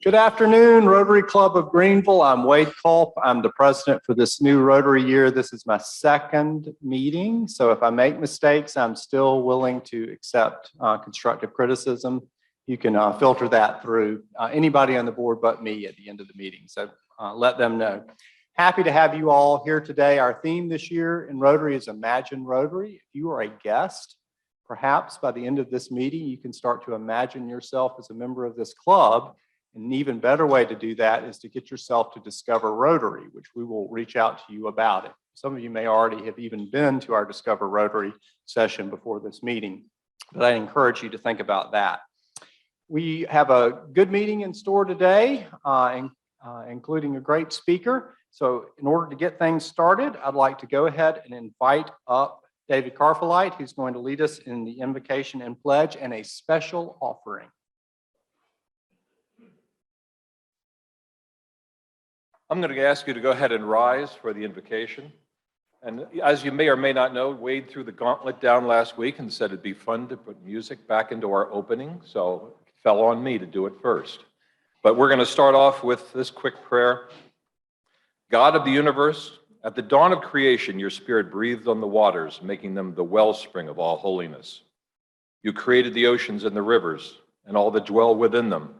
Good afternoon, Rotary Club of Greenville. I'm Wade Culp. I'm the president for this new Rotary year. This is my second meeting, so if I make mistakes, I'm still willing to accept constructive criticism. You can filter that through anybody on the board but me at the end of the meeting, so let them know. Happy to have you all here today. Our theme this year in Rotary is Imagine Rotary. If you are a guest, perhaps by the end of this meeting, you can start to imagine yourself as a member of this club. An even better way to do that is to get yourself to discover Rotary, which we will reach out to you about it. Some of you may already have even been to our Discover Rotary session before this meeting, but I encourage you to think about that. We have a good meeting in store today, including a great speaker. So in order to get things started, I'd like to go ahead and invite up David Carfelite, who's going to lead us in the invocation and pledge and a special offering. I'm going to ask you to go ahead and rise for the invocation. And as you may or may not know, Wade threw the gauntlet down last week and said it'd be fun to put music back into our opening, so it fell on me to do it first. But we're going to start off with this quick prayer. God of the universe, at the dawn of creation, your spirit breathed on the waters, making them the wellspring of all holiness. You created the oceans and the rivers and all that dwell within them.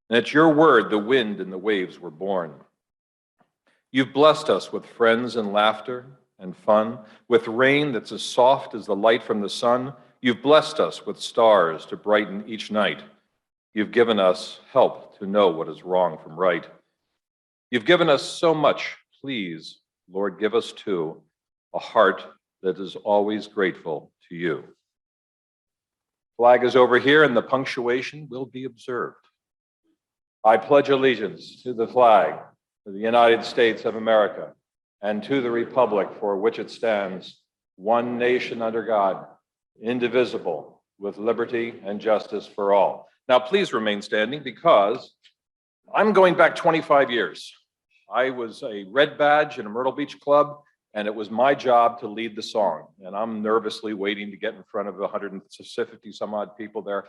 And at your word, the wind and the waves were born. You've blessed us with friends and laughter and fun, with rain that's as soft as the light from the sun. You've blessed us with stars to brighten each night. You've given us help to know what is wrong from right. You've given us so much. Please, Lord, give us too a heart that is always grateful to you. Flag is over here and the punctuation will be observed. I pledge allegiance to the flag of the United States of America and to the republic for which it stands, one nation under God, indivisible, with liberty and justice for all. Now, please remain standing because I'm going back 25 years. I was a red badge in a Myrtle Beach club, and it was my job to lead the song. And I'm nervously waiting to get in front of 150 some odd people there.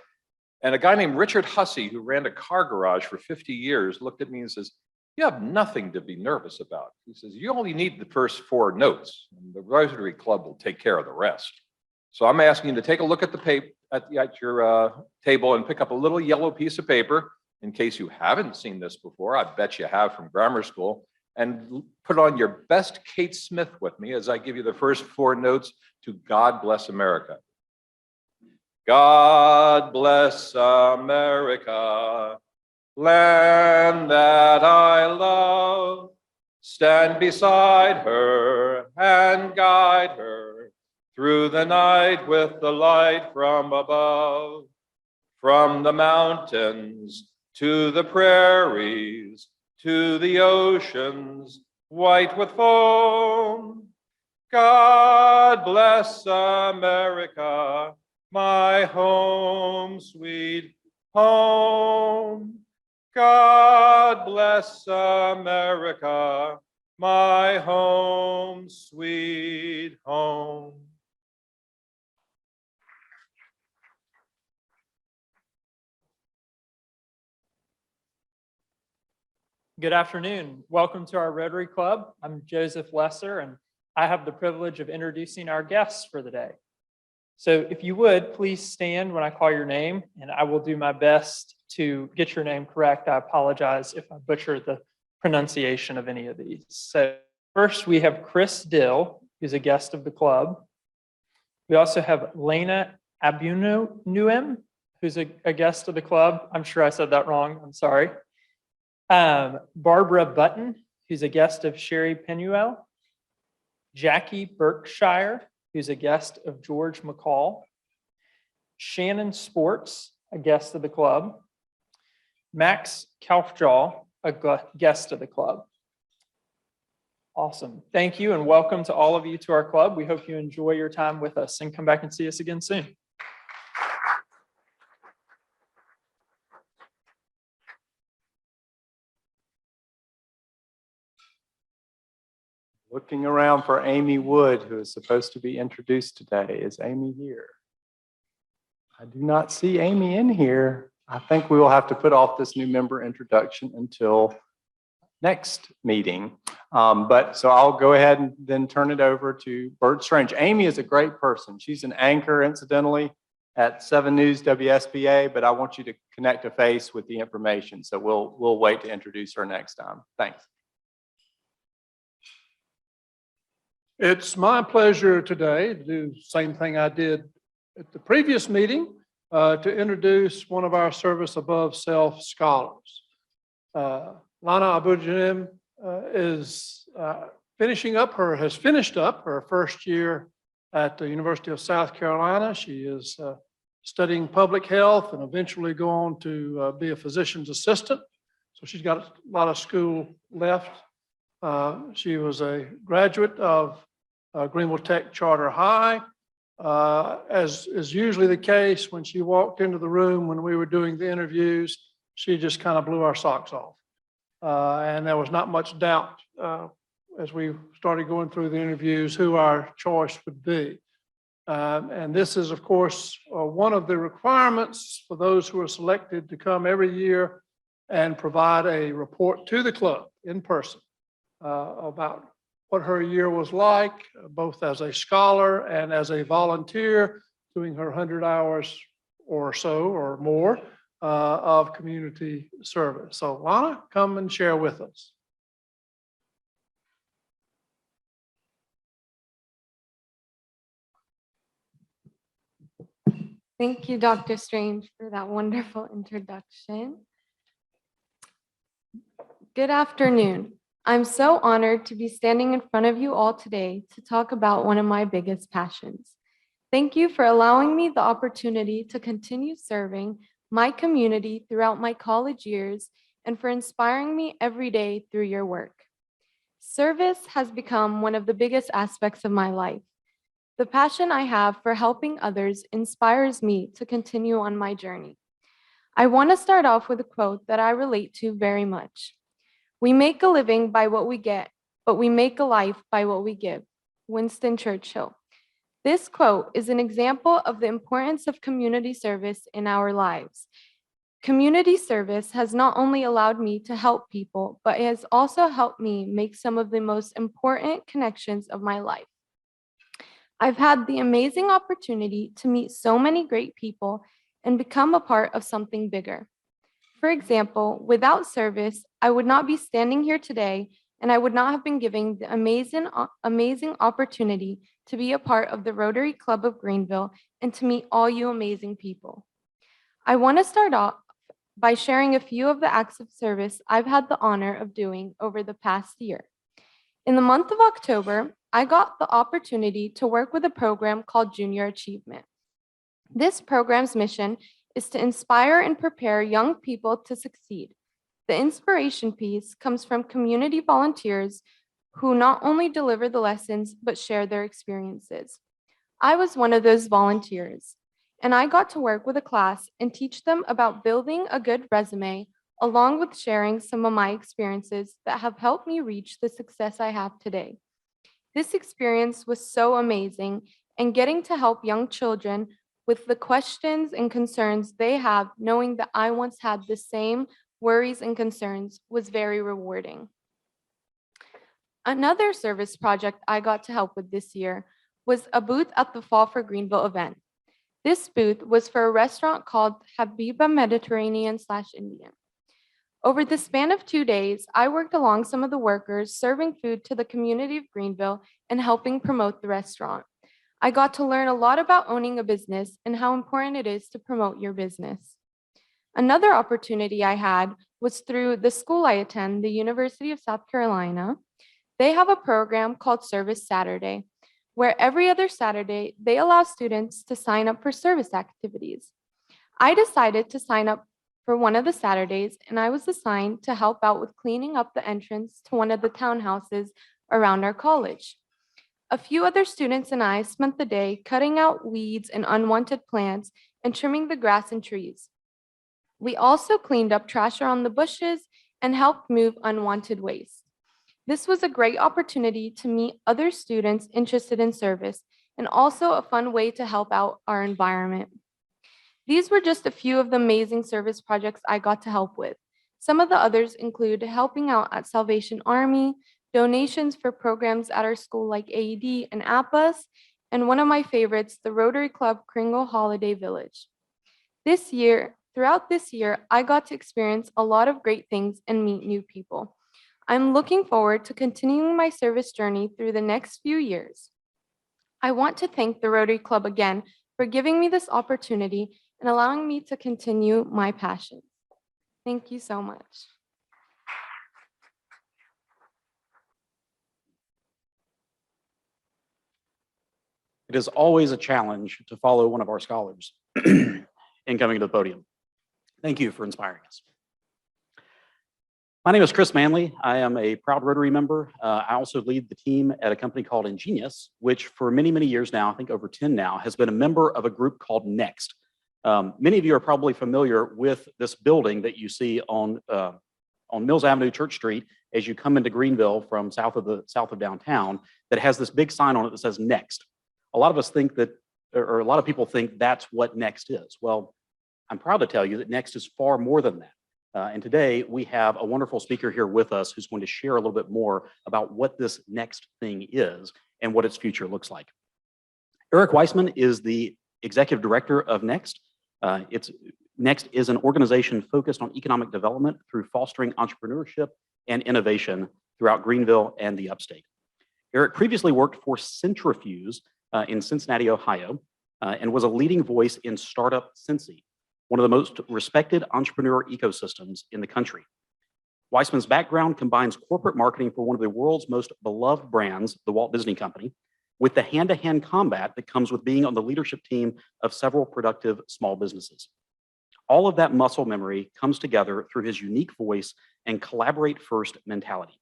And a guy named Richard Hussey, who ran a car garage for 50 years, looked at me and says, "You have nothing to be nervous about." He says, "You only need the first 4 notes, and the Rotary Club will take care of the rest." So I'm asking you to take a look at the paper at your table and pick up a little yellow piece of paper, in case you haven't seen this before. I bet you have from grammar school, and put on your best Kate Smith with me as I give you the first 4 notes to God Bless America. God bless America, land that I love, stand beside her and guide her through the night with the light from above. From the mountains to the prairies, to the oceans white with foam. God bless America, my home, sweet home. God bless America, my home, sweet home. Good afternoon. Welcome to our Rotary Club. I'm Joseph Lesser, and I have the privilege of introducing our guests for the day. So if you would, please stand when I call your name, and I will do my best to get your name correct. I apologize if I butcher the pronunciation of any of these. So first, we have Chris Dill, who's a guest of the club. We also have Lena Abunuem, who's a guest of the club. I'm sure I said that wrong. I'm sorry. Barbara Button, who's a guest of Sherry Penuel. Jackie Berkshire, who's a guest of George McCall. Shannon Sports, a guest of the club. Max Kaufjaw, a guest of the club. Awesome. Thank you and welcome to all of you to our club. We hope you enjoy your time with us and come back and see us again soon. Looking around for Amy Wood, who is supposed to be introduced today. Is Amy here? I do not see Amy in here. I think we will have to put off this new member introduction until next meeting. So I'll go ahead and then turn it over to Bert Strange. Amy is a great person. She's an anchor, incidentally, at 7 News WSBA, but I want you to connect a face with the information. So we'll wait to introduce her next time. Thanks. It's my pleasure today to do the same thing I did at the previous meeting, to introduce one of our Service Above Self scholars. Lana Abujanim is has finished up her first year at the University of South Carolina. She is studying public health and eventually go on to be a physician's assistant. So she's got a lot of school left. She was a graduate of Greenville Tech Charter High. As is usually the case, when she walked into the room when we were doing the interviews, she just kind of blew our socks off. And there was not much doubt as we started going through the interviews who our choice would be. And this is, of course, one of the requirements for those who are selected to come every year and provide a report to the club in person about what her year was like, both as a scholar and as a volunteer, doing her 100 hours or so or more of community service. So Lana, come and share with us. Thank you, Dr. Strange, for that wonderful introduction. Good afternoon. I'm so honored to be standing in front of you all today to talk about one of my biggest passions. Thank you for allowing me the opportunity to continue serving my community throughout my college years and for inspiring me every day through your work. Service has become one of the biggest aspects of my life. The passion I have for helping others inspires me to continue on my journey. I want to start off with a quote that I relate to very much. We make a living by what we get, but we make a life by what we give. Winston Churchill. This quote is an example of the importance of community service in our lives. Community service has not only allowed me to help people, but it has also helped me make some of the most important connections of my life. I've had the amazing opportunity to meet so many great people and become a part of something bigger. For example, without service, I would not be standing here today, and I would not have been given the amazing opportunity to be a part of the Rotary Club of Greenville and to meet all you amazing people. I want to start off by sharing a few of the acts of service I've had the honor of doing over the past year. In the month of October, I got the opportunity to work with a program called Junior Achievement. This program's mission is to inspire and prepare young people to succeed. The inspiration piece comes from community volunteers who not only deliver the lessons, but share their experiences. I was one of those volunteers, and I got to work with a class and teach them about building a good resume, along with sharing some of my experiences that have helped me reach the success I have today. This experience was so amazing, and getting to help young children with the questions and concerns they have, knowing that I once had the same worries and concerns, was very rewarding. Another service project I got to help with this year was a booth at the Fall for Greenville event. This booth was for a restaurant called Habiba Mediterranean/Indian. Over the span of 2 days, I worked along some of the workers serving food to the community of Greenville and helping promote the restaurant. I got to learn a lot about owning a business and how important it is to promote your business. Another opportunity I had was through the school I attend, the University of South Carolina. They have a program called Service Saturday, where every other Saturday, they allow students to sign up for service activities. I decided to sign up for one of the Saturdays, and I was assigned to help out with cleaning up the entrance to one of the townhouses around our college. A few other students and I spent the day cutting out weeds and unwanted plants and trimming the grass and trees. We also cleaned up trash around the bushes and helped move unwanted waste. This was a great opportunity to meet other students interested in service and also a fun way to help out our environment. These were just a few of the amazing service projects I got to help with. Some of the others include helping out at Salvation Army, donations for programs at our school like AED and APAS, and one of my favorites, the Rotary Club Kringle Holiday Village. Throughout this year, I got to experience a lot of great things and meet new people. I'm looking forward to continuing my service journey through the next few years. I want to thank the Rotary Club again for giving me this opportunity and allowing me to continue my passion. Thank you so much. It is always a challenge to follow one of our scholars in coming to the podium. Thank you for inspiring us. My name is Chris Manley. I am a proud Rotary member. I also lead the team at a company called Ingenious, which for many, many years now, I think over 10 now, has been a member of a group called Next. Many of you are probably familiar with this building that you see on Mills Avenue, Church Street, as you come into Greenville from south of downtown, that has this big sign on it that says Next. A lot of us think that, or a lot of people think that's what Next is. Well, I'm proud to tell you that Next is far more than that. And today we have a wonderful speaker here with us who's going to share a little bit more about what this Next thing is and what its future looks like. Eric Weissman is the executive director of Next. Next is an organization focused on economic development through fostering entrepreneurship and innovation throughout Greenville and the upstate. Eric previously worked for Centrifuge in Cincinnati, Ohio, and was a leading voice in startup Cincy, one of the most respected entrepreneur ecosystems in the country. Weissman's background combines corporate marketing for one of the world's most beloved brands, the Walt Disney Company, with the hand-to-hand combat that comes with being on the leadership team of several productive small businesses. All of that muscle memory comes together through his unique voice and collaborate-first mentality.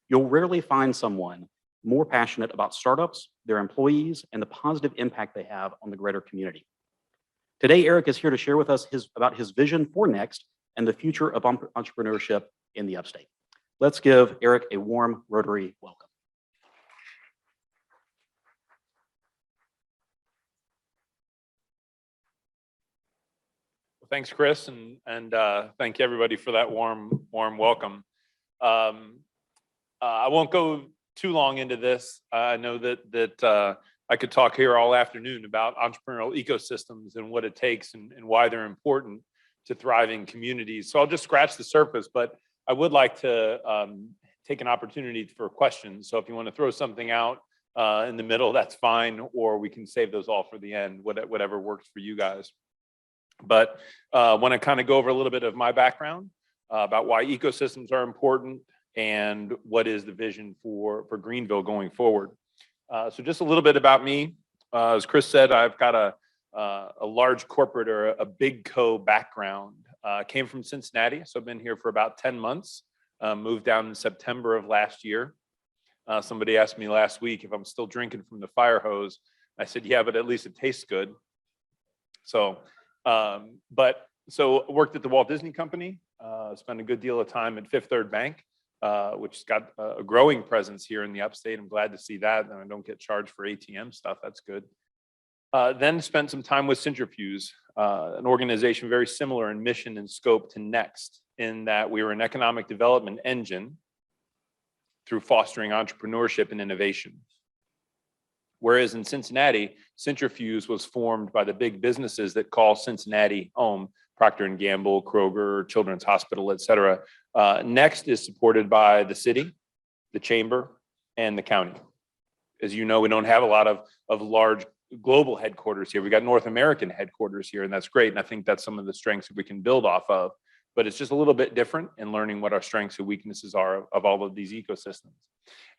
You'll rarely find someone more passionate about startups, their employees, and the positive impact they have on the greater community. Today, Eric is here to share with us about his vision for Next and the future of entrepreneurship in the upstate. Let's give Eric a warm Rotary welcome. Well, thanks, Chris, and thank you everybody for that warm welcome. I won't go too long into this. I know that I could talk here all afternoon about entrepreneurial ecosystems and what it takes and why they're important to thriving communities. So I'll just scratch the surface, but I would like to take an opportunity for questions. So if you want to throw something out in the middle, that's fine, or we can save those all for the end, whatever works for you guys. But I want to kind of go over a little bit of my background about why ecosystems are important and what is the vision for Greenville going forward. So just a little bit about me. As Chris said, I've got a large corporate or a big co background. Came from Cincinnati, so I've been here for about 10 months. Moved down in September of last year. Somebody asked me last week if I'm still drinking from the fire hose. I said, yeah, but at least it tastes good. So, so worked at the Walt Disney Company. Spent a good deal of time at Fifth Third Bank, which has got a growing presence here in the upstate. I'm glad to see that. And I don't get charged for ATM stuff. That's good. Then spent some time with Centrifuge, an organization very similar in mission and scope to Next, in that we were an economic development engine through fostering entrepreneurship and innovation. Whereas in Cincinnati, Centrifuge was formed by the big businesses that call Cincinnati home, Procter & Gamble, Kroger, Children's Hospital, et cetera. Next is supported by the city, the chamber, and the county. As you know, we don't have a lot of large global headquarters here. We got North American headquarters here, and that's great. And I think that's some of the strengths that we can build off of. But it's just a little bit different in learning what our strengths and weaknesses are of all of these ecosystems.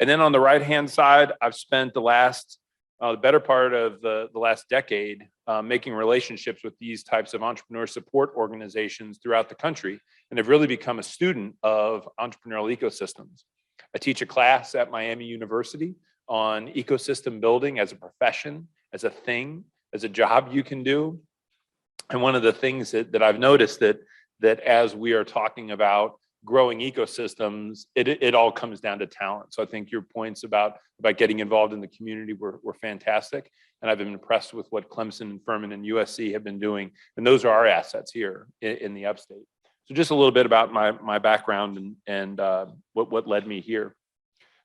And then on the right-hand side, I've spent the better part of the last decade making relationships with these types of entrepreneur support organizations throughout the country, and have really become a student of entrepreneurial ecosystems. I teach a class at Miami University on ecosystem building as a profession, as a thing, as a job you can do. And one of the things that I've noticed that as we are talking about growing ecosystems, it all comes down to talent. So I think your points about getting involved in the community were fantastic. And I've been impressed with what Clemson and Furman and USC have been doing. And those are our assets here in the upstate. So just a little bit about my background and what led me here.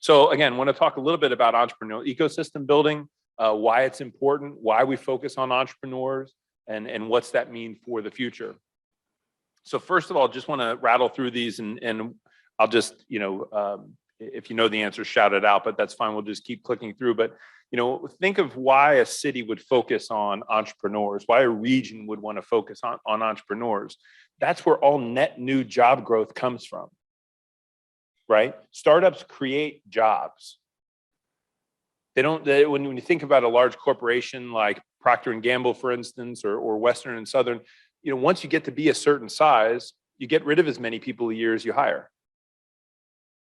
So again, I want to talk a little bit about entrepreneurial ecosystem building, why it's important, why we focus on entrepreneurs, and what's that mean for the future. So first of all, just want to rattle through these and I'll just, if you know the answer, shout it out, but that's fine. We'll just keep clicking through. But, think of why a city would focus on entrepreneurs, why a region would want to focus on entrepreneurs. That's where all net new job growth comes from, right? Startups create jobs. When you think about a large corporation like Procter & Gamble, for instance, or Western and Southern, once you get to be a certain size, you get rid of as many people a year as you hire.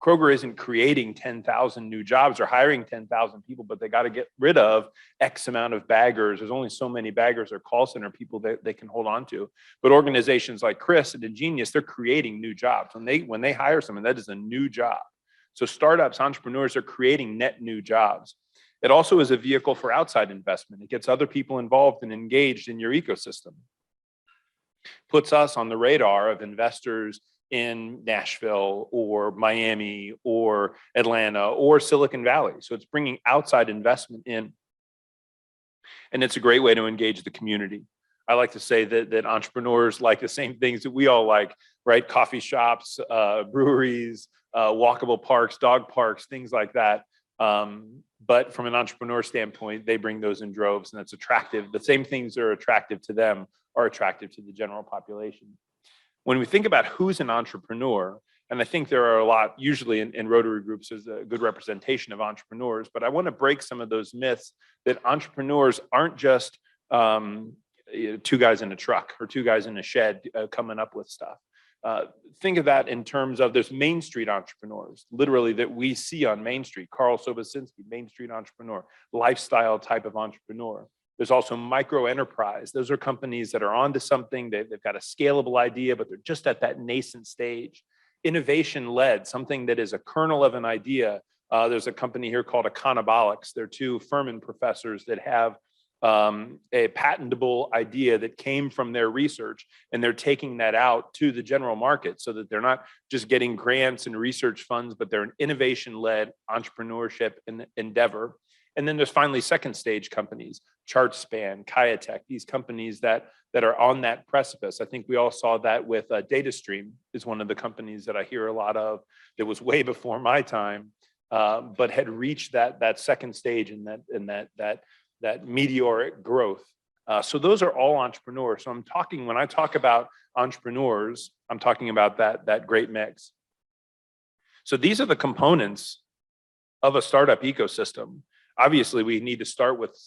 Kroger isn't creating 10,000 new jobs or hiring 10,000 people, but they got to get rid of X amount of baggers. There's only so many baggers or call center people that they can hold on to. But organizations like Chris and Ingenious, they're creating new jobs. When they hire someone, that is a new job. So startups, entrepreneurs are creating net new jobs. It also is a vehicle for outside investment. It gets other people involved and engaged in your ecosystem. Puts us on the radar of investors in Nashville or Miami or Atlanta or Silicon Valley. So it's bringing outside investment in. And it's a great way to engage the community. I like to say that entrepreneurs like the same things that we all like, right? Coffee shops, breweries, walkable parks, dog parks, things like that. But from an entrepreneur standpoint, they bring those in droves, and it's attractive. The same things that are attractive to them are attractive to the general population. When we think about who's an entrepreneur, and I think there are a lot, usually in Rotary groups, there's a good representation of entrepreneurs, but I want to break some of those myths that entrepreneurs aren't just two guys in a truck or two guys in a shed coming up with stuff. Think of that in terms of there's Main Street entrepreneurs, literally that we see on Main Street. Carl Sobocinski, Main Street entrepreneur, lifestyle type of entrepreneur. There's also micro enterprise. Those are companies that are onto something. They've got a scalable idea, but they're just at that nascent stage. Innovation led, something that is a kernel of an idea. There's a company here called Econobolics. They're two Furman professors that have a patentable idea that came from their research, and they're taking that out to the general market so that they're not just getting grants and research funds, but they're an innovation-led entrepreneurship endeavor. And then there's finally second stage companies, ChartSpan, Kiatech, these companies that are on that precipice. I think we all saw that with DataStream is one of the companies that I hear a lot of that was way before my time, but had reached that second stage and that meteoric growth. So those are all entrepreneurs. So when I talk about entrepreneurs, I'm talking about that great mix. So these are the components of a startup ecosystem. Obviously, we need to start with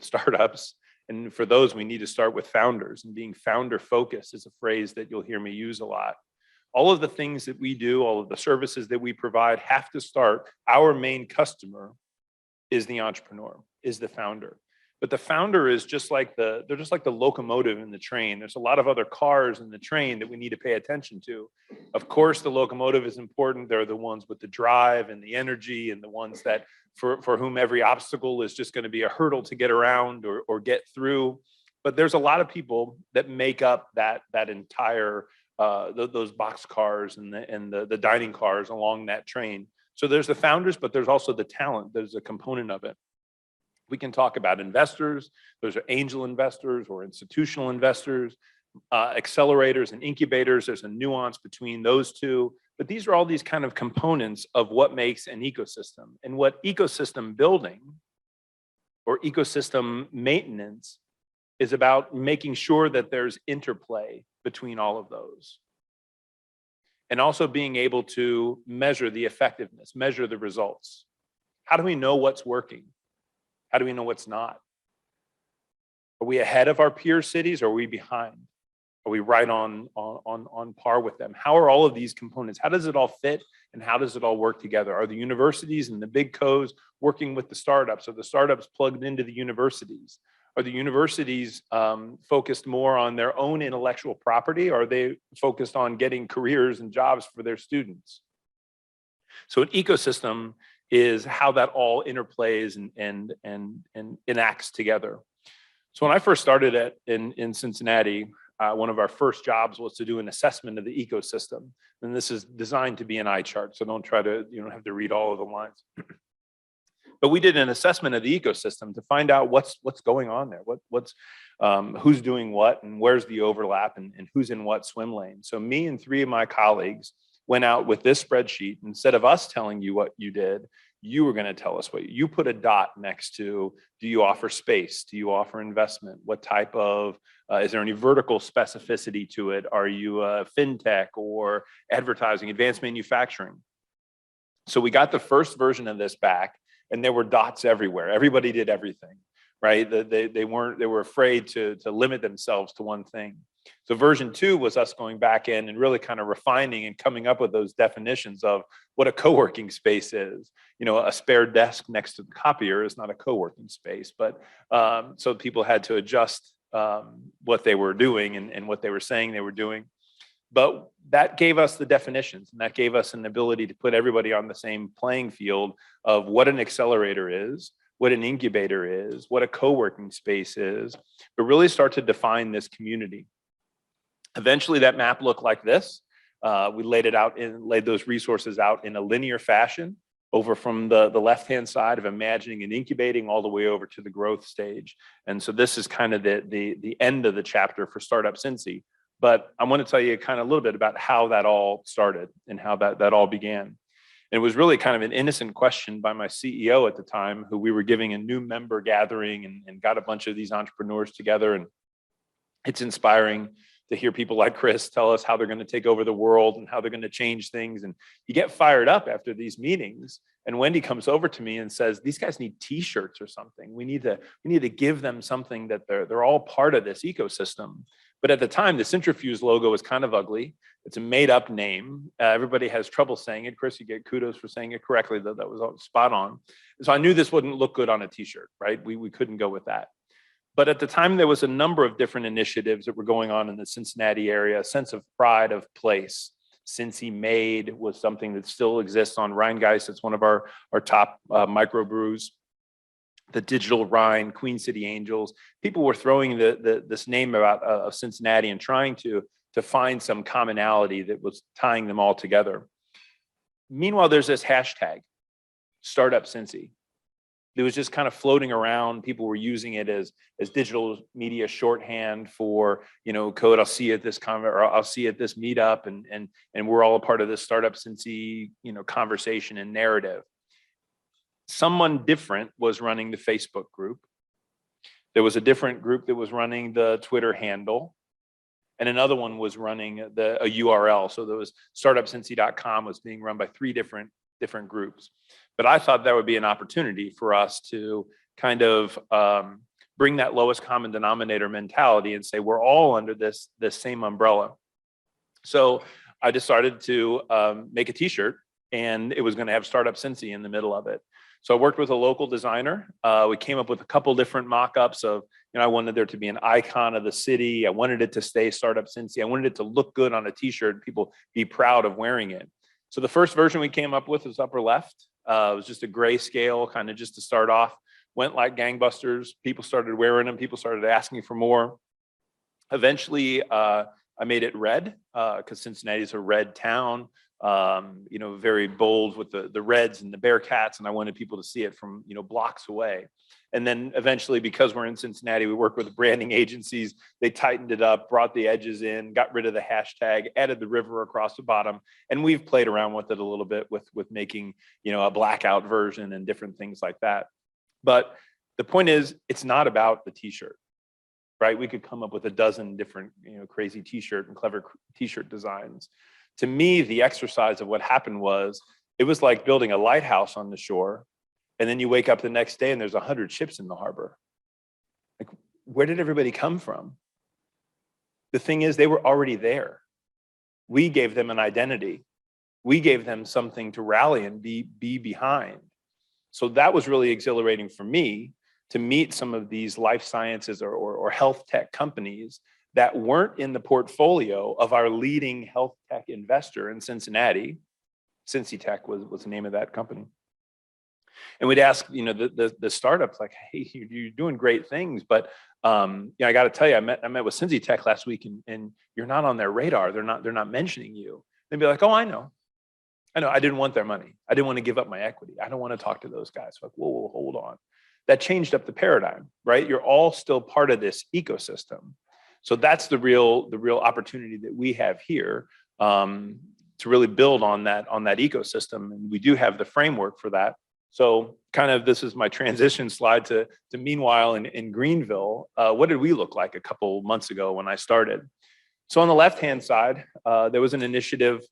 startups. And for those, we need to start with founders. And being founder focused is a phrase that you'll hear me use a lot. All of the things that we do, all of the services that we provide have to start. Our main customer is the entrepreneur, is the founder. But the founder is they're just like the locomotive in the train. There's a lot of other cars in the train that we need to pay attention to. Of course, the locomotive is important. They're the ones with the drive and the energy, and the ones that for whom every obstacle is just going to be a hurdle to get around or get through. But there's a lot of people that make up that entire those box cars and the dining cars along that train. So there's the founders, but there's also the talent. There's a component of it. We can talk about investors. Those are angel investors or institutional investors, accelerators and incubators. There's a nuance between those two. But these are all these kind of components of what makes an ecosystem. And what ecosystem building or ecosystem maintenance is about making sure that there's interplay between all of those. And also being able to measure the effectiveness, measure the results. How do we know what's working? How do we know what's not? Are we ahead of our peer cities or are we behind? Are we right on par with them? How are all of these components? How does it all fit and how does it all work together? Are the universities and the big co's working with the startups? Are the startups plugged into the universities? Are the universities focused more on their own intellectual property, or are they focused on getting careers and jobs for their students? So an ecosystem is how that all interplays and enacts together. So when I first started in Cincinnati, one of our first jobs was to do an assessment of the ecosystem. And this is designed to be an eye chart, so don't try to, you don't have to read all of the lines. But we did an assessment of the ecosystem to find out what's going on there, who's doing what, and where's the overlap, and who's in what swim lane. So me and 3 of my colleagues went out with this spreadsheet. Instead of us telling you what you did, you were going to tell us what you put a dot next to. Do you offer space? Do you offer investment? What type of, is there any vertical specificity to it? Are you a fintech or advertising, advanced manufacturing? So we got the first version of this back, and there were dots everywhere. Everybody did everything, right? They were afraid to limit themselves to one thing. So version 2 was us going back in and really kind of refining and coming up with those definitions of what a co-working space is. You know, a spare desk next to the copier is not a co-working space, but so people had to adjust what they were doing and what they were saying they were doing. But that gave us the definitions, and that gave us an ability to put everybody on the same playing field of what an accelerator is, what an incubator is, what a co-working space is, but really start to define this community. Eventually that map looked like this. We laid those resources out in a linear fashion over from the left-hand side of imagining and incubating all the way over to the growth stage. And so this is kind of the end of the chapter for Startup Cincy. But I want to tell you kind of a little bit about how that all started and how that all began. And it was really kind of an innocent question by my CEO at the time, who we were giving a new member gathering and got a bunch of these entrepreneurs together. And it's inspiring to hear people like Chris tell us how they're going to take over the world and how they're going to change things. And you get fired up after these meetings. And Wendy comes over to me and says, these guys need t-shirts or something. We need to give them something that they're all part of this ecosystem. But at the time, the Centrifuge logo was kind of ugly. It's a made up name. Everybody has trouble saying it. Chris, you get kudos for saying it correctly, though that was spot on. So I knew this wouldn't look good on a t-shirt, right? We couldn't go with that. But at the time, there was a number of different initiatives that were going on in the Cincinnati area, a sense of pride of place. Cincy Made was something that still exists on Rheingeist. It's one of our top microbrews. The Digital Rhine, Queen City Angels. People were throwing this name about of Cincinnati and trying to find some commonality that was tying them all together. Meanwhile, there's this hashtag, Startup Cincy. It was just kind of floating around. People were using it as digital media shorthand for, you know, code. I'll see you at this conference, or I'll see you at this meetup, and we're all a part of this Startup Cincy, you know, conversation and narrative. Someone different was running the Facebook group. There was a different group that was running the Twitter handle, and another one was running a URL. So there was startupcincy.com was being run by 3 different groups. But I thought that would be an opportunity for us to kind of bring that lowest common denominator mentality and say we're all under this same umbrella. So I decided to make a t-shirt, and it was going to have Startup Cincy in the middle of it. So I worked with a local designer. We came up with a couple different mock-ups of, you know, I wanted there to be an icon of the city. I wanted it to stay Startup Cincy. I wanted it to look good on a t-shirt and people be proud of wearing it. So the first version we came up with was upper left. It was just a grayscale, kind of just to start off. Went like gangbusters. People started wearing them. People started asking for more. Eventually, I made it red because Cincinnati is a red town. You know, very bold with the reds and the Bearcats, and I wanted people to see it from, you know, blocks away. And then eventually, because we're in Cincinnati, we work with branding agencies. They tightened it up, brought the edges in, got rid of the hashtag, added the river across the bottom, and we've played around with it a little bit with making, you know, a blackout version and different things like that. But the point is, it's not about the t-shirt, right? We could come up with a dozen different, you know, crazy t-shirt and clever t-shirt designs. To me, the exercise of what happened was, it was like building a lighthouse on the shore, and then you wake up the next day and there's 100 ships in the harbor. Like, where did everybody come from? The thing is, they were already there. We gave them an identity. We gave them something to rally and be behind. So that was really exhilarating for me. to meet some of these life sciences or health tech companies that weren't in the portfolio of our leading health tech investor in Cincinnati. Cincy Tech was the name of that company. And we'd ask, the startups like, hey, you're doing great things, but I got to tell you, I met with Cincy Tech last week, and you're not on their radar. They're not mentioning you. They'd be like, oh, I know. I didn't want their money. I didn't want to give up my equity. I don't want to talk to those guys. Like, whoa, hold on. That changed up the paradigm, right? You're all still part of this ecosystem. So that's the real opportunity that we have here, to really build on that ecosystem. And we do have the framework for that. So kind of this is my transition slide to meanwhile in Greenville. What did we look like a couple months ago when I started? So on the left-hand side, there was an initiative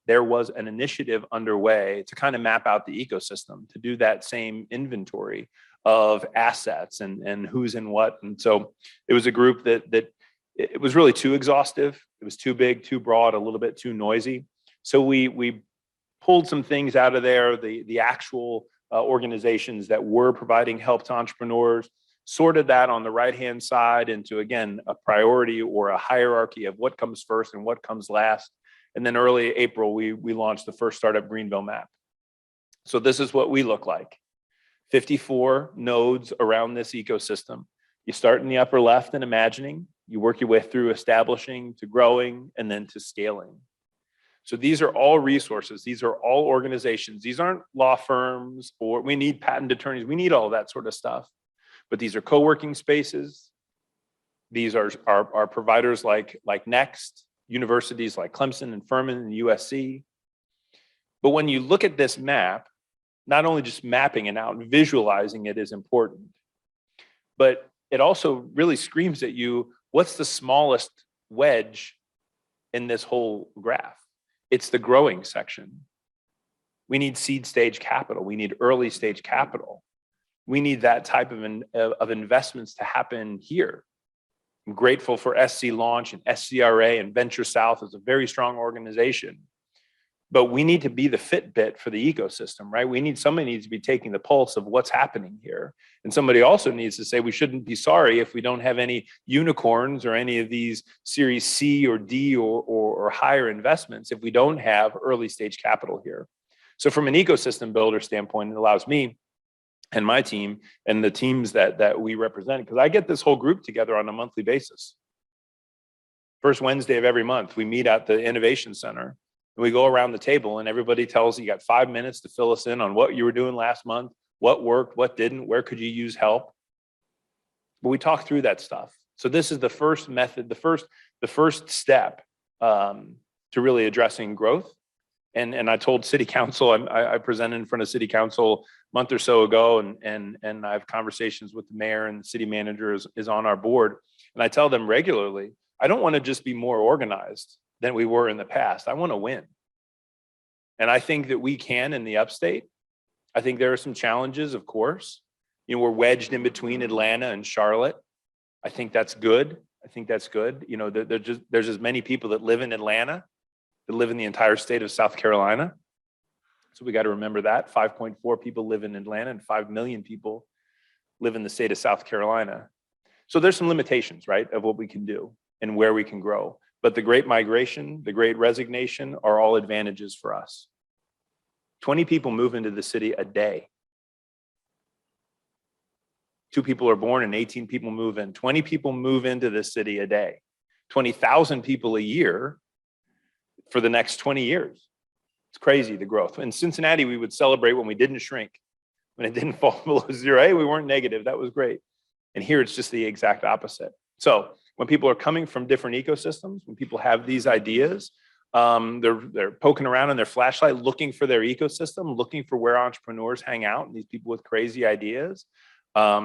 underway to kind of map out the ecosystem, to do that same inventory of assets and who's in what. And so it was a group that it was really too exhaustive. It was too big, too broad, a little bit too noisy. So we pulled some things out of there, the actual organizations that were providing help to entrepreneurs, sorted that on the right-hand side into, again, a priority or a hierarchy of what comes first and what comes last. And then early April, we launched the first Startup Greenville map. So this is what we look like. 54 nodes around this ecosystem. You start in the upper left in imagining, you work your way through establishing to growing and then to scaling. So these are all resources. These are all organizations. These aren't law firms, or we need patent attorneys. We need all that sort of stuff. But these are co-working spaces. These are providers like Next, universities like Clemson and Furman and USC. But when you look at this map, not only just mapping it out and visualizing it is important, but it also really screams at you, what's the smallest wedge in this whole graph? It's the growing section. We need seed stage capital. We need early stage capital. We need that type of investments to happen here. I'm grateful for SC Launch and SCRA, and Venture South is a very strong organization. But we need to be the Fitbit for the ecosystem, right? Somebody needs to be taking the pulse of what's happening here. And somebody also needs to say, we shouldn't be sorry if we don't have any unicorns or any of these Series C or D or higher investments if we don't have early stage capital here. So from an ecosystem builder standpoint, it allows me and my team and the teams that we represent, because I get this whole group together on a monthly basis. First Wednesday of every month, we meet at the Innovation Center. And we go around the table and everybody tells you got 5 minutes to fill us in on what you were doing last month, what worked, what didn't, where could you use help. But we talk through that stuff. So this is the first method, the first step to really addressing growth. And I told City Council, I presented in front of City Council a month or so ago, and I have conversations with the mayor, and the city manager is on our board. And I tell them regularly, I don't want to just be more organized than we were in the past. I want to win. And I think that we can in the upstate. I think there are some challenges, of course. We're wedged in between Atlanta and Charlotte. I think that's good. There's as many people that live in Atlanta that live in the entire state of South Carolina. So we got to remember that 5.4 people live in Atlanta and 5 million people live in the state of South Carolina. So there's some limitations, right, of what we can do and where we can grow. But the great migration, the great resignation are all advantages for us. 20 people move into the city a day. 2 people are born and 18 people move in. 20 people move into the city a day. 20,000 people a year for the next 20 years. It's crazy, the growth. In Cincinnati, we would celebrate when we didn't shrink, when it didn't fall below 0. Hey, we weren't negative. That was great. And here it's just the exact opposite. So when people are coming from different ecosystems, when people have these ideas, they're poking around in their flashlight, looking for their ecosystem, looking for where entrepreneurs hang out, and these people with crazy ideas. I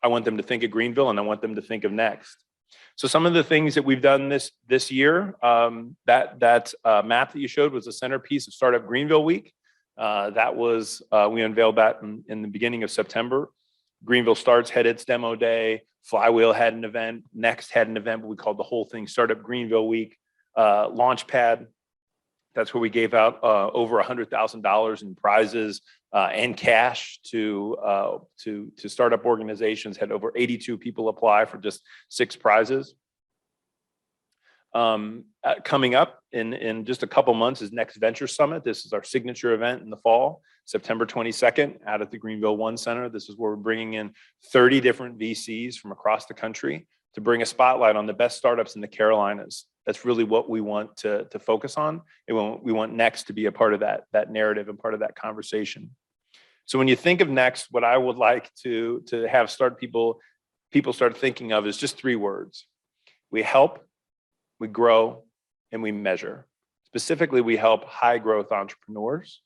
want them to think of Greenville, and I want them to think of Next. So some of the things that we've done this year, that map that you showed was a centerpiece of Startup Greenville Week. We unveiled that in the beginning of September. Greenville Starts had its demo day. Flywheel had an event. Next had an event, but we called the whole thing Startup Greenville Week. Launchpad That's where we gave out over $100,000 in prizes and cash to startup organizations. Had over 82 people apply for just 6 prizes. Coming up in just a couple months is Next Venture Summit. This is our signature event in the fall, September 22nd, out at the Greenville One Center. This is where we're bringing in 30 different VCs from across the country to bring a spotlight on the best startups in the Carolinas. That's really what we want to focus on. And we want Next to be a part of that narrative and part of that conversation. So when you think of Next, what I would like to have people start thinking of is just 3 words. We help, we grow, and we measure. Specifically, we help high growth entrepreneurs.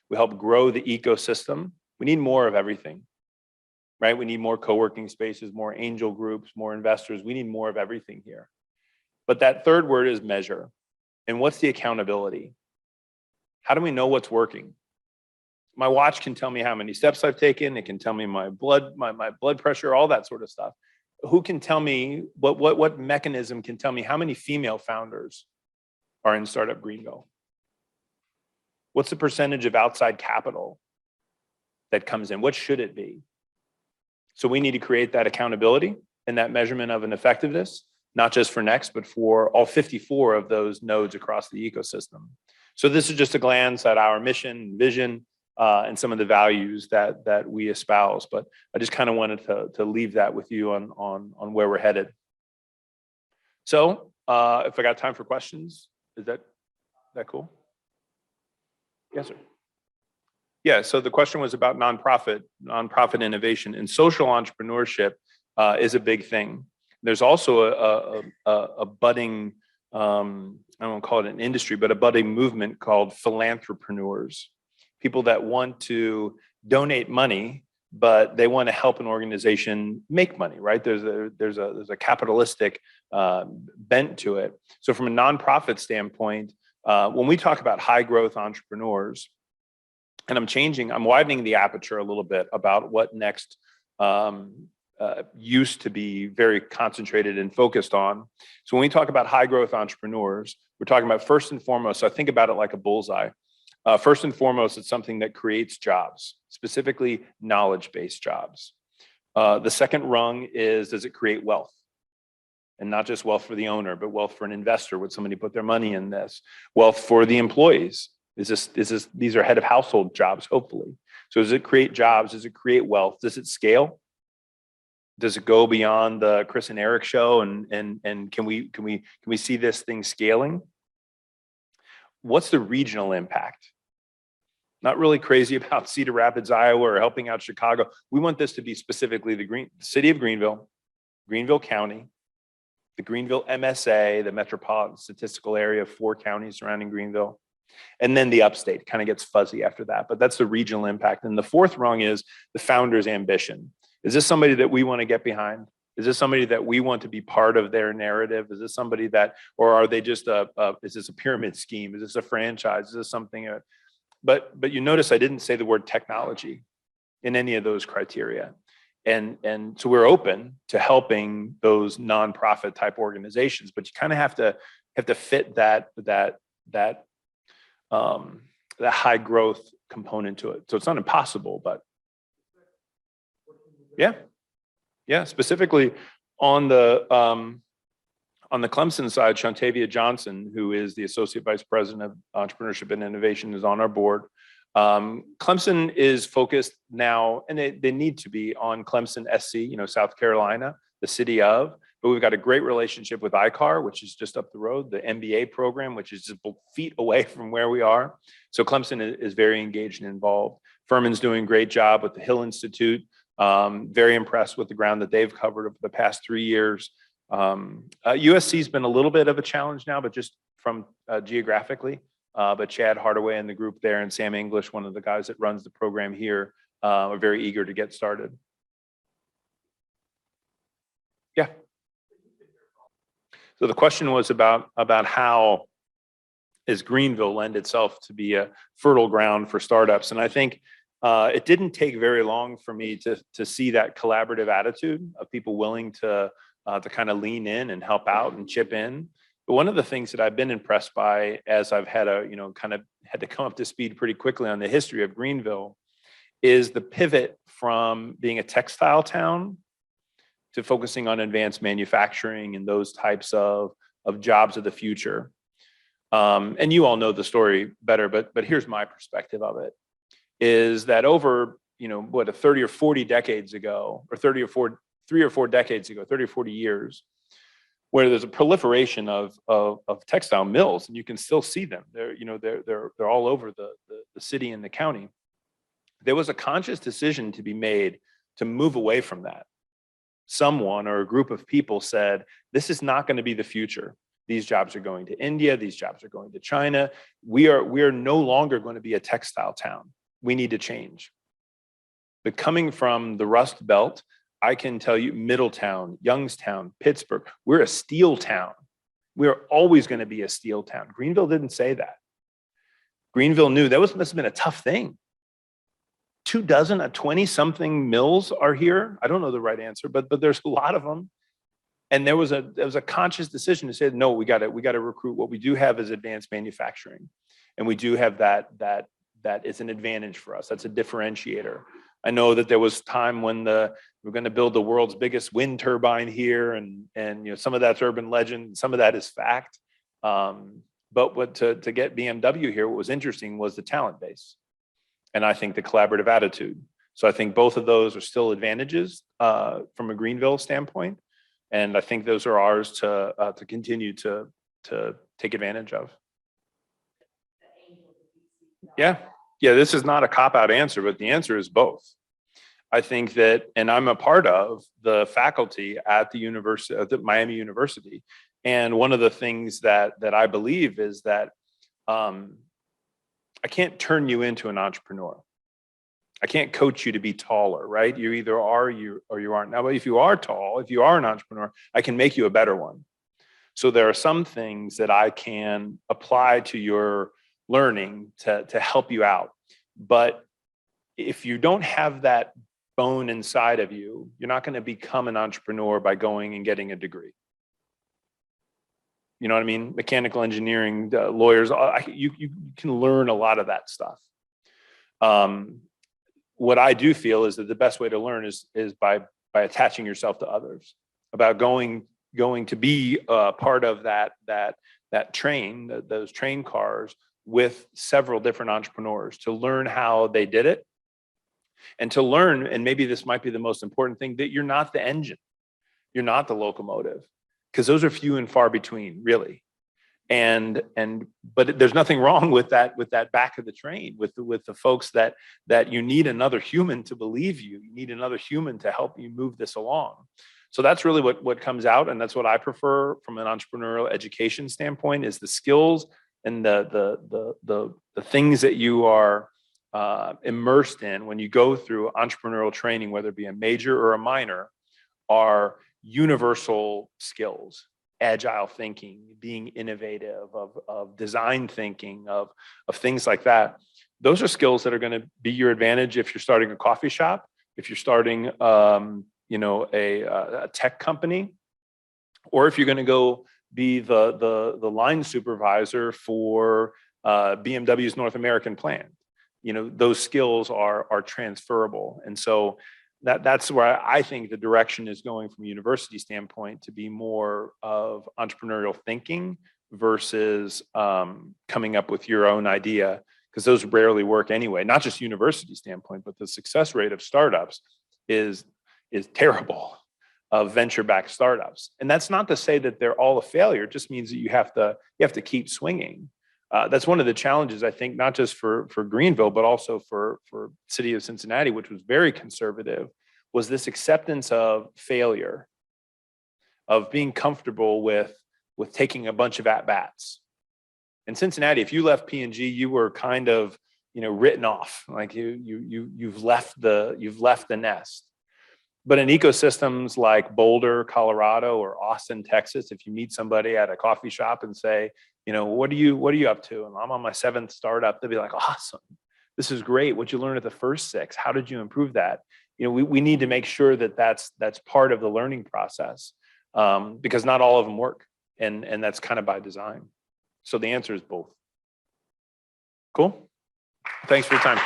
We help grow the ecosystem. We need more of everything, right? We need more co-working spaces, more angel groups, more investors. We need more of everything here. But that 3rd word is measure. And what's the accountability? How do we know what's working? My watch can tell me how many steps I've taken. It can tell me my blood pressure, all that sort of stuff. Who can tell me what mechanism can tell me how many female founders are in Startup Greenville? What's the percentage of outside capital that comes in? What should it be? So we need to create that accountability and that measurement of an effectiveness, not just for Next, but for all 54 of those nodes across the ecosystem. So this is just a glance at our mission, vision, and some of the values that we espouse. But I just kind of wanted to leave that with you on where we're headed. So if I got time for questions, is that cool? Yes, sir. Yeah, so the question was about nonprofit innovation, and social entrepreneurship is a big thing. There's also a budding, I won't call it an industry, but a budding movement called philanthropreneurs. People that want to donate money, but they want to help an organization make money, right? There's a capitalistic bent to it. So from a nonprofit standpoint, when we talk about high growth entrepreneurs, and I'm widening the aperture a little bit about what Next used to be very concentrated and focused on. So when we talk about high growth entrepreneurs, we're talking about first and foremost, so I think about it like a bullseye. First and foremost, it's something that creates jobs, specifically knowledge-based jobs. The second rung is, does it create wealth? And not just wealth for the owner, but wealth for an investor. Would somebody put their money in this? Wealth for the employees. These are head of household jobs, hopefully. So does it create jobs? Does it create wealth? Does it scale? Does it go beyond the Chris and Eric show? And can we see this thing scaling? What's the regional impact? Not really crazy about Cedar Rapids, Iowa, or helping out Chicago. We want this to be specifically the city of Greenville, Greenville County, the Greenville MSA, the metropolitan statistical area of 4 counties surrounding Greenville, and then the upstate. Kind of gets fuzzy after that, but that's the regional impact. And the 4th rung is the founder's ambition. Is this somebody that we want to get behind? Is this somebody that we want to be part of their narrative? Is this somebody that, or are they just is this a pyramid scheme? Is this a franchise? Is this something? But you notice I didn't say the word technology in any of those criteria. And so we're open to helping those nonprofit type organizations, but you kind of have to fit that high growth component to it. So it's not impossible, but yeah, specifically on the Clemson side, Shantavia Johnson, who is the Associate Vice President of Entrepreneurship and Innovation, is on our board. Clemson is focused now, and they need to be, on Clemson SC, South Carolina, the city of, but we've got a great relationship with ICAR, which is just up the road, the MBA program, which is just feet away from where we are. So Clemson is very engaged and involved. Furman's doing a great job with the Hill Institute. Very impressed with the ground that they've covered over the past 3 years. USC's been a little bit of a challenge now, but just from geographically. But Chad Hardaway and the group there, and Sam English, one of the guys that runs the program here, are very eager to get started. Yeah. So the question was about how does Greenville lend itself to be a fertile ground for startups? And I think it didn't take very long for me to see that collaborative attitude of people willing to kind of lean in and help out and chip in. But one of the things that I've been impressed by as I've had kind of had to come up to speed pretty quickly on the history of Greenville is the pivot from being a textile town to focusing on advanced manufacturing and those types of jobs of the future. And you all know the story better, but here's my perspective of it, is that over, a 30 or 40 decades ago, or 3 or 4 decades ago, 30 or 40 years, where there's a proliferation of textile mills, and you can still see them. They're all over the city and the county. There was a conscious decision to be made to move away from that. Someone or a group of people said, this is not going to be the future. These jobs are going to India. These jobs are going to China. We are no longer going to be a textile town. We need to change. But coming from the Rust Belt, I can tell you Middletown, Youngstown, Pittsburgh, we're a steel town. We're always going to be a steel town. Greenville didn't say that. Greenville knew that must have been a tough thing. 24 20-something mills are here. I don't know the right answer, but there's a lot of them. And there was a conscious decision to say, no, we got to recruit. What we do have is advanced manufacturing. And we do have that is an advantage for us. That's a differentiator. I know that there was time when we're going to build the world's biggest wind turbine here, and some of that's urban legend, some of that is fact. But to get BMW here, what was interesting was the talent base, and I think the collaborative attitude. So I think both of those are still advantages from a Greenville standpoint, and I think those are ours to continue to take advantage of. Yeah, this is not a cop-out answer, but the answer is both. I think that, and I'm a part of the faculty at the university, at the Miami University, and one of the things that I believe is that I can't turn you into an entrepreneur. I can't coach you to be taller, right? You either are or you aren't. Now, if you are tall, if you are an entrepreneur, I can make you a better one. So there are some things that I can apply to your learning to help you out. But if you don't have that bone inside of you, you're not going to become an entrepreneur by going and getting a degree. You know what I mean? Mechanical engineering, lawyers, you can learn a lot of that stuff. What I do feel is that the best way to learn is by attaching yourself to others, about going to be part of that train, those train cars with several different entrepreneurs to learn how they did it, and to learn, and maybe this might be the most important thing, that you're not the engine, you're not the locomotive, because those are few and far between, really. But there's nothing wrong with that back of the train, with the folks that you need another human to believe you. You need another human to help you move this along. So that's really what comes out, and that's what I prefer from an entrepreneurial education standpoint, is the skills and the things that you are immersed in when you go through entrepreneurial training, whether it be a major or a minor, are universal skills. Agile thinking, being innovative, of design thinking, of things like that. Those are skills that are going to be your advantage if you're starting a coffee shop, if you're starting a tech company, or if you're going to go be the line supervisor for BMW's North American plant. Those skills are transferable. And so that's where I think the direction is going from a university standpoint, to be more of entrepreneurial thinking versus coming up with your own idea, because those rarely work anyway. Not just university standpoint, but the success rate of startups is terrible, of venture-backed startups. And that's not to say that they're all a failure. It just means that you have to keep swinging. That's one of the challenges, I think, not just for Greenville, but also for city of Cincinnati, which was very conservative, was this acceptance of failure, of being comfortable with taking a bunch of at-bats. In Cincinnati, if you left P&G, you were kind of written off, like you've left the nest. But in ecosystems like Boulder, Colorado, or Austin, Texas, if you meet somebody at a coffee shop and say, what are you up to? And I'm on my 7th startup, they'll be like, awesome. This is great. What'd you learn at the first 6? How did you improve that? We need to make sure that that's part of the learning process, because not all of them work. And that's kind of by design. So the answer is both. Cool? Thanks for your time.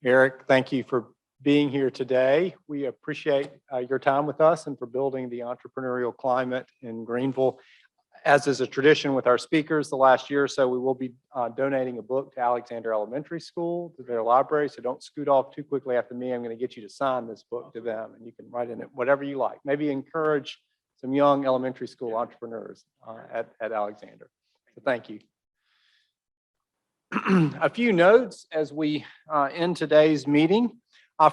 Eric, thank you for being here today. We appreciate your time with us and for building the entrepreneurial climate in Greenville. As is a tradition with our speakers, the last year or so, we will be donating a book to Alexander Elementary School, to their library. So don't scoot off too quickly after me. I'm going to get you to sign this book to them, and you can write in it whatever you like. Maybe encourage some young elementary school entrepreneurs at Alexander. So thank you. A few notes as we end today's meeting.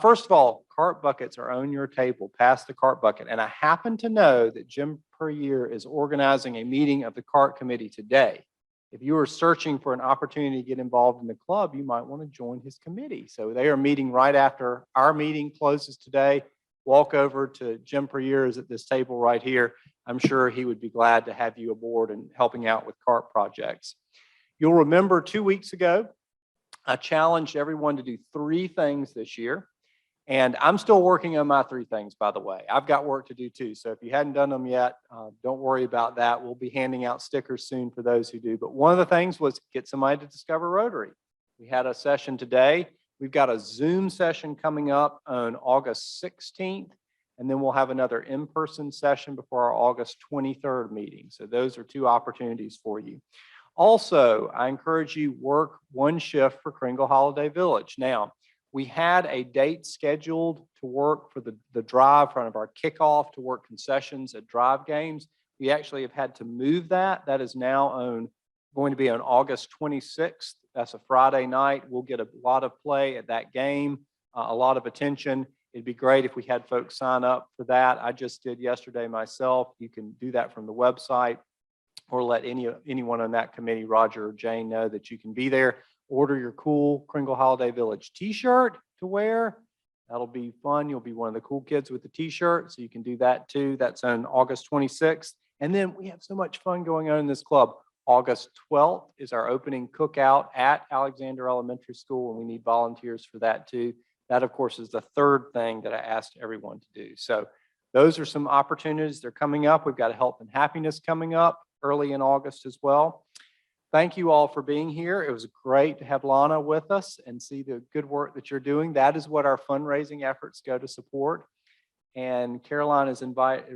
First of all, cart buckets are on your table. Pass the cart bucket. And I happen to know that Jim Perrier is organizing a meeting of the cart committee today. If you are searching for an opportunity to get involved in the club, you might want to join his committee. So they are meeting right after our meeting closes today. Walk over to Jim Perrier's at this table right here. I'm sure he would be glad to have you aboard and helping out with cart projects. You'll remember 2 weeks ago, I challenged everyone to do 3 things this year. And I'm still working on my 3 things, by the way. I've got work to do too. So if you hadn't done them yet, don't worry about that. We'll be handing out stickers soon for those who do. But one of the things was get somebody to discover Rotary. We had a session today. We've got a Zoom session coming up on August 16th. And then we'll have another in-person session before our August 23rd meeting. So those are 2 opportunities for you. Also, I encourage you work 1 shift for Kringle Holiday Village. Now, we had a date scheduled to work for the drive, front of our kickoff, to work concessions at drive games. We actually have had to move that. That is now going to be on August 26th. That's a Friday night. We'll get a lot of play at that game, a lot of attention. It'd be great if we had folks sign up for that. I just did yesterday myself. You can do that from the website or let anyone on that committee, Roger or Jane, know that you can be there. Order your cool Kringle Holiday Village t-shirt to wear. That'll be fun. You'll be one of the cool kids with the t-shirt, so you can do that too. That's on August 26th. And then we have so much fun going on in this club. August 12th is our opening cookout at Alexander Elementary School, and we need volunteers for that too. That, of course, is the 3rd thing that I asked everyone to do. So those are some opportunities. They're coming up. We've got a health and happiness coming up early in August as well. Thank you all for being here. It was great to have Lana with us and see the good work that you're doing. That is what our fundraising efforts go to support. And Caroline is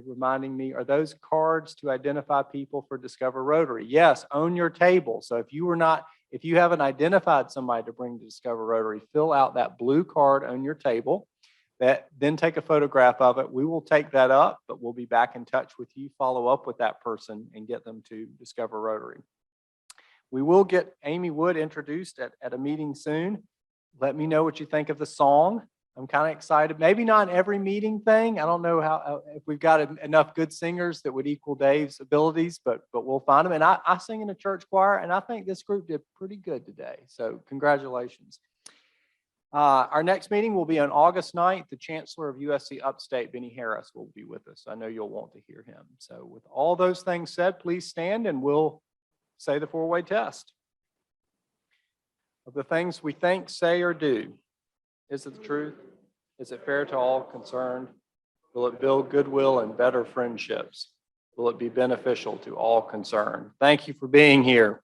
reminding me, are those cards to identify people for Discover Rotary? Yes, on your table. So if you haven't identified somebody to bring to Discover Rotary, fill out that blue card on your table. Then take a photograph of it. We will take that up, but we'll be back in touch with you, follow up with that person and get them to Discover Rotary. We will get Amy Wood introduced at a meeting soon. Let me know what you think of the song. I'm kind of excited. Maybe not every meeting thing. I don't know if we've got enough good singers that would equal Dave's abilities, but we'll find them. And I sing in a church choir, and I think this group did pretty good today. So congratulations. Our next meeting will be on August 9th. The Chancellor of USC Upstate, Benny Harris, will be with us. I know you'll want to hear him. So with all those things said, please stand and we'll say the 4-way test. Of the things we think, say, or do, is it the truth? Is it fair to all concerned? Will it build goodwill and better friendships? Will it be beneficial to all concerned? Thank you for being here.